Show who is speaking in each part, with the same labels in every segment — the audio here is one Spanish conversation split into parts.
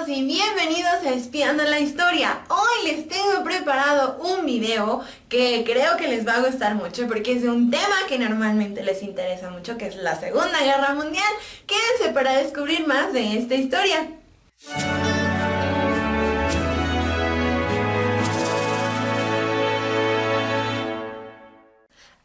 Speaker 1: todos y bienvenidos a Espiando la Historia. Hoy les tengo preparado un video que creo que les va a gustar mucho porque es de un tema que normalmente les interesa mucho, que es la Segunda Guerra Mundial. Quédense para descubrir más de esta historia.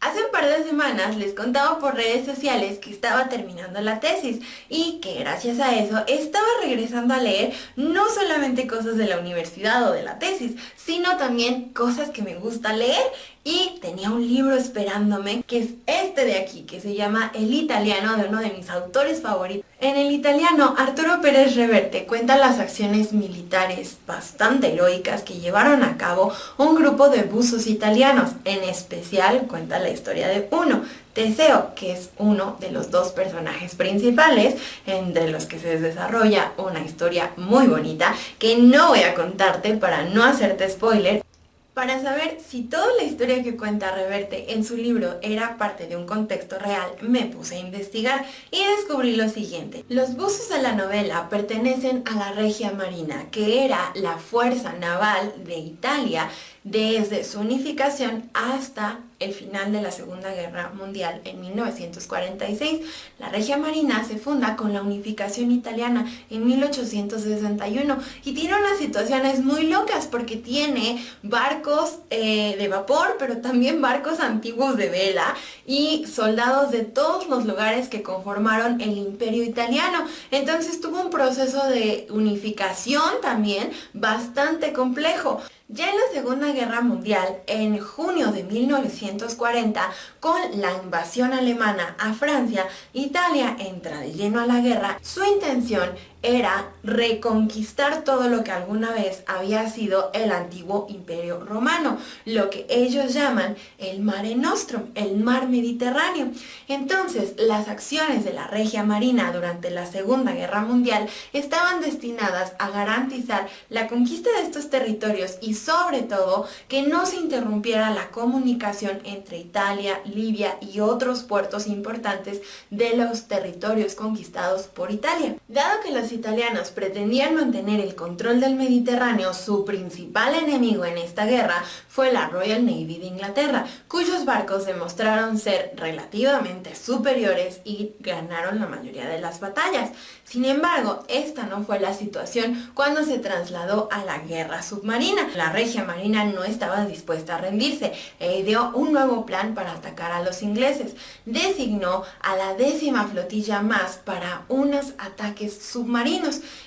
Speaker 1: Hace un par de semanas les contaba por redes sociales que estaba terminando la tesis y que gracias a eso estaba regresando a leer no solamente cosas de la universidad o de la tesis, sino también cosas que me gusta leer, y tenía un libro esperándome que es este de aquí, que se llama El Italiano, de uno de mis autores favoritos. En El Italiano, Arturo Pérez Reverte cuenta las acciones militares bastante heroicas que llevaron a cabo un grupo de buzos italianos. En especial cuenta la historia de uno, Teseo, que es uno de los dos personajes principales, entre los que se desarrolla una historia muy bonita que no voy a contarte para no hacerte spoiler. Para saber si toda la historia que cuenta Reverte en su libro era parte de un contexto real, me puse a investigar y descubrí lo siguiente. Los buzos de la novela pertenecen a la Regia Marina, que era la fuerza naval de Italia desde su unificación hasta el final de la Segunda Guerra Mundial en 1946. La Regia Marina se funda con la unificación italiana en 1861 y tiene unas situaciones muy locas porque tiene barcos de vapor, pero también barcos antiguos de vela y soldados de todos los lugares que conformaron el Imperio Italiano. Entonces tuvo un proceso de unificación también bastante complejo. Ya en la Segunda Guerra Mundial, en junio de 1940, con la invasión alemana a Francia, Italia entra de lleno a la guerra. Su intención era reconquistar todo lo que alguna vez había sido el antiguo Imperio Romano, lo que ellos llaman el Mare Nostrum, el mar Mediterráneo. Entonces, las acciones de la Regia Marina durante la Segunda Guerra Mundial estaban destinadas a garantizar la conquista de estos territorios y sobre todo que no se interrumpiera la comunicación entre Italia, Libia y otros puertos importantes de los territorios conquistados por Italia. Dado que los italianos pretendían mantener el control del Mediterráneo, su principal enemigo en esta guerra fue la Royal Navy de Inglaterra, cuyos barcos demostraron ser relativamente superiores y ganaron la mayoría de las batallas. Sin embargo, esta no fue la situación cuando se trasladó a la guerra submarina. La Regia Marina no estaba dispuesta a rendirse e ideó un nuevo plan para atacar a los ingleses. Designó a la 10ª flotilla más para unos ataques submarinos.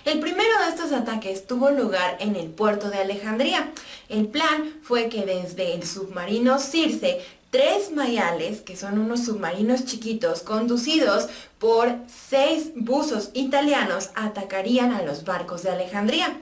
Speaker 1: El primero de estos ataques tuvo lugar en el puerto de Alejandría. El plan fue que desde el submarino Circe, 3 mayales, que son unos submarinos chiquitos conducidos por 6 buzos italianos, atacarían a los barcos de Alejandría.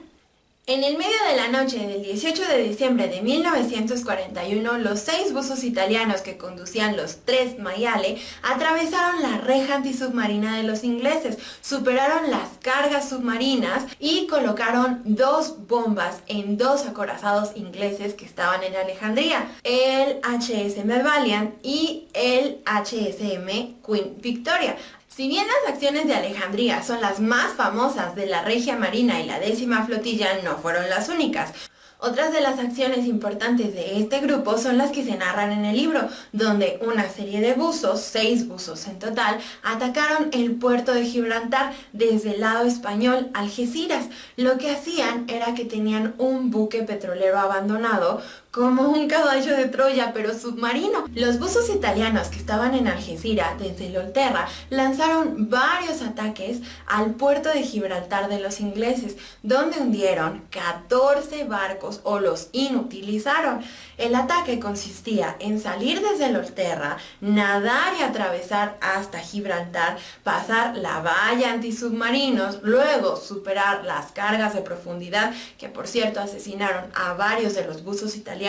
Speaker 1: En el medio de la noche del 18 de diciembre de 1941, los 6 buzos italianos que conducían los 3 mayale atravesaron la reja antisubmarina de los ingleses, superaron las cargas submarinas y colocaron 2 bombas en 2 acorazados ingleses que estaban en Alejandría, el HSM Valiant y el HSM Queen Victoria. Si bien las acciones de Alejandría son las más famosas de la Regia Marina y la 10ª flotilla, no fueron las únicas. Otras de las acciones importantes de este grupo son las que se narran en el libro, donde una serie de buzos, 6 buzos en total, atacaron el puerto de Gibraltar desde el lado español, Algeciras. Lo que hacían era que tenían un buque petrolero abandonado como un caballo de Troya, pero submarino. Los buzos italianos que estaban en Algeciras desde Inglaterra lanzaron varios ataques al puerto de Gibraltar de los ingleses, donde hundieron 14 barcos o los inutilizaron. El ataque consistía en salir desde Inglaterra, nadar y atravesar hasta Gibraltar, pasar la valla antisubmarinos, luego superar las cargas de profundidad, que por cierto asesinaron a varios de los buzos italianos,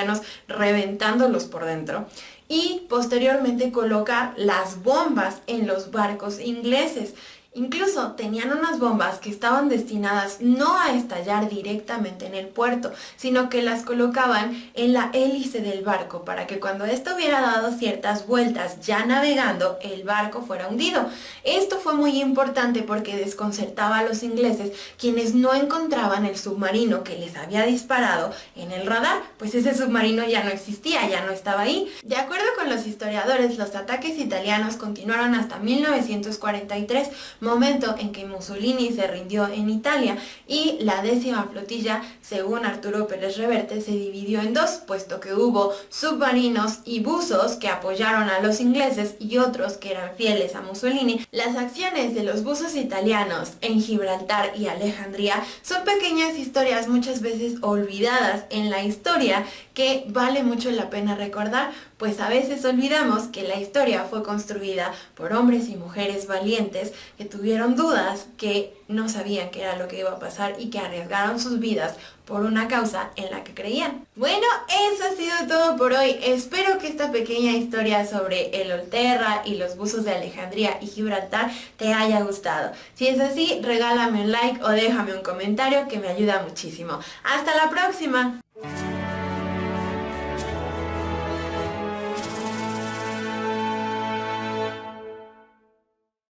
Speaker 1: reventándolos por dentro, y posteriormente colocar las bombas en los barcos ingleses. Incluso tenían unas bombas que estaban destinadas no a estallar directamente en el puerto, sino que las colocaban en la hélice del barco para que cuando esto hubiera dado ciertas vueltas ya navegando, el barco fuera hundido. Esto fue muy importante porque desconcertaba a los ingleses, quienes no encontraban el submarino que les había disparado en el radar, pues ese submarino ya no existía, ya no estaba ahí. De acuerdo con los historiadores, los ataques italianos continuaron hasta 1943, momento en que Mussolini se rindió en Italia, y la 10ª flotilla, según Arturo Pérez Reverte, se dividió en dos, puesto que hubo submarinos y buzos que apoyaron a los ingleses y otros que eran fieles a Mussolini. Las acciones de los buzos italianos en Gibraltar y Alejandría son pequeñas historias muchas veces olvidadas en la historia que vale mucho la pena recordar, pues a veces olvidamos que la historia fue construida por hombres y mujeres valientes que tuvieron dudas, que no sabían qué era lo que iba a pasar y que arriesgaron sus vidas por una causa en la que creían. Bueno, eso ha sido todo por hoy. Espero que esta pequeña historia sobre el Olterra y los buzos de Alejandría y Gibraltar te haya gustado. Si es así, regálame un like o déjame un comentario que me ayuda muchísimo. ¡Hasta la próxima!